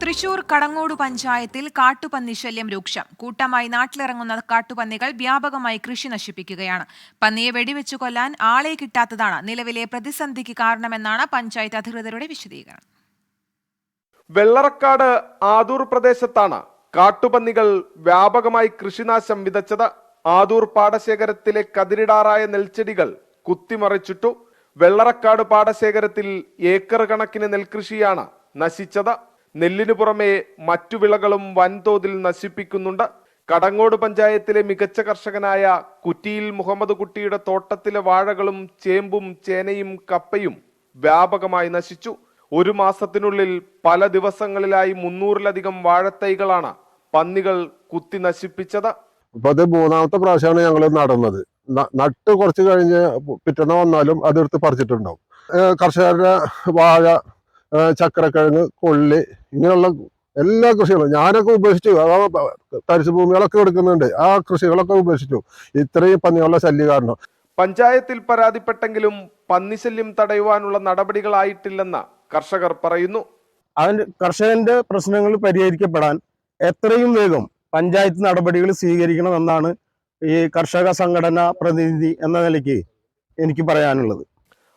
തൃശൂർ കടങ്ങോട് പഞ്ചായത്തിൽ കാട്ടുപന്നി ശല്യം രൂക്ഷം. കൂട്ടമായി നാട്ടിലിറങ്ങുന്ന കാട്ടുപന്നികൾ വ്യാപകമായി കൃഷി നശിപ്പിക്കുകയാണ്. പന്നിയെ വെടിവെച്ചു കൊല്ലാൻ ആളെ കിട്ടാത്തതാണ് നിലവിലെ പ്രതിസന്ധിക്ക് കാരണമെന്നാണ് പഞ്ചായത്ത് അധികൃതരുടെ വിശദീകരണം. വെള്ളറക്കാട് ആദൂർ പ്രദേശത്താണ് കാട്ടുപന്നികൾ വ്യാപകമായി കൃഷിനാശം വിതച്ചത്. ആദൂർ പാടശേഖരത്തിലെ കതിരിടാറായ നെൽച്ചെടികൾ കുത്തിമറിച്ചിട്ടു. വെള്ളറക്കാട് പാടശേഖരത്തിൽ ഏക്കർ കണക്കിന് നെൽകൃഷിയാണ് നശിച്ചത്. നെല്ലിനു പുറമെ മറ്റു വിളകളും വൻതോതിൽ നശിപ്പിക്കുന്നുണ്ട്. കടങ്ങോട് പഞ്ചായത്തിലെ മികച്ച കർഷകനായ കുറ്റിയിൽ മുഹമ്മദ് കുട്ടിയുടെ തോട്ടത്തിലെ വാഴകളും ചേമ്പും ചേനയും കപ്പയും വ്യാപകമായി നശിച്ചു. ഒരു മാസത്തിനുള്ളിൽ പല ദിവസങ്ങളിലായി 300-ലധികം വാഴത്തൈകളാണ് പന്നികൾ കുത്തി നശിപ്പിച്ചത്. അപ്പൊ അത് മൂന്നാമത്തെ പ്രാവശ്യമാണ് ഞങ്ങൾ നടുന്നത്. നട്ട് കുറച്ച് കഴിഞ്ഞ് പിറ്റേന്ന് വന്നാലും അതെടുത്ത് പറിച്ചിട്ടുണ്ടാവും. കർഷകരുടെ വാഴ, ചക്കരക്കിഴങ്ങ്, കൊള്ളി ഇങ്ങനെയുള്ള എല്ലാ കൃഷികളും ഞാനൊക്കെ ഉപേക്ഷിച്ചു. തരിശു ഭൂമികളൊക്കെ എടുക്കുന്നുണ്ട്, ആ കൃഷികളൊക്കെ ഉപേക്ഷിച്ചു ഇത്രയും പന്നികളുടെ ശല്യം കാരണം. പഞ്ചായത്തിൽ പരാതിപ്പെട്ടെങ്കിലും പന്നിശല്യം തടയുവാനുള്ള നടപടികളായിട്ടില്ലെന്ന് കർഷകർ പറയുന്നു. കർഷകന്റെ പ്രശ്നങ്ങൾ പരിഹരിക്കപ്പെടാൻ എത്രയും വേഗം പഞ്ചായത്ത് നടപടികൾ സ്വീകരിക്കണമെന്നാണ് ഈ കർഷക സംഘടനാ പ്രതിനിധി എന്ന നിലയ്ക്ക് എനിക്ക് പറയാനുള്ളത്.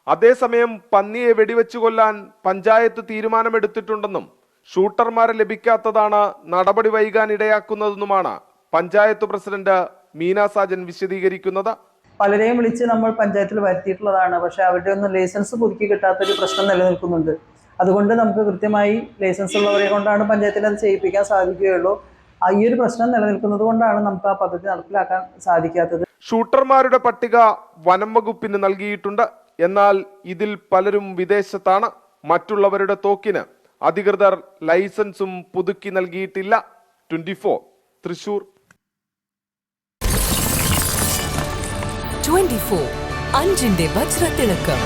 അതേസമയം പന്നിയെ വെടിവെച്ചു കൊല്ലാൻ പഞ്ചായത്ത് തീരുമാനമെടുത്തിട്ടുണ്ടെന്നും ഷൂട്ടർമാരെ ലഭിക്കാത്തതാണ് നടപടി വൈകാൻ ഇടയാക്കുന്നതെന്നുമാണ് പഞ്ചായത്ത് പ്രസിഡന്റ് മീന സാജൻ വിശദീകരിക്കുന്നത്. പലരെയും വിളിച്ച് നമ്മൾ പഞ്ചായത്തിൽ വരുത്തിയിട്ടുള്ളതാണ്. പക്ഷെ അവരുടെ ഒന്നും ലൈസൻസ് പുതുക്കി കിട്ടാത്തൊരു പ്രശ്നം നിലനിൽക്കുന്നുണ്ട്. അതുകൊണ്ട് നമുക്ക് കൃത്യമായി ലൈസൻസ് ഉള്ളവരെ കൊണ്ടാണ് പഞ്ചായത്തിൽ അത് ചെയ്യിപ്പിക്കാൻ സാധിക്കുകയുള്ളൂ. ഈ ഒരു പ്രശ്നം നിലനിൽക്കുന്നത് കൊണ്ടാണ് നമുക്ക് ആ പദ്ധതി നടപ്പിലാക്കാൻ സാധിക്കാത്തത്. ഷൂട്ടർമാരുടെ പട്ടിക വനം വകുപ്പിന് നൽകിയിട്ടുണ്ട്. എന്നാൽ ഇതിൽ പലരും വിദേശത്താണ്. മറ്റുള്ളവരുടെ തോക്കിന് അധികൃതർ ലൈസൻസും പുതുക്കി നൽകിയിട്ടില്ല. 24 തൃശൂർ. 24 അഞ്ചിന്റെ വജ്രത്തിളക്കം.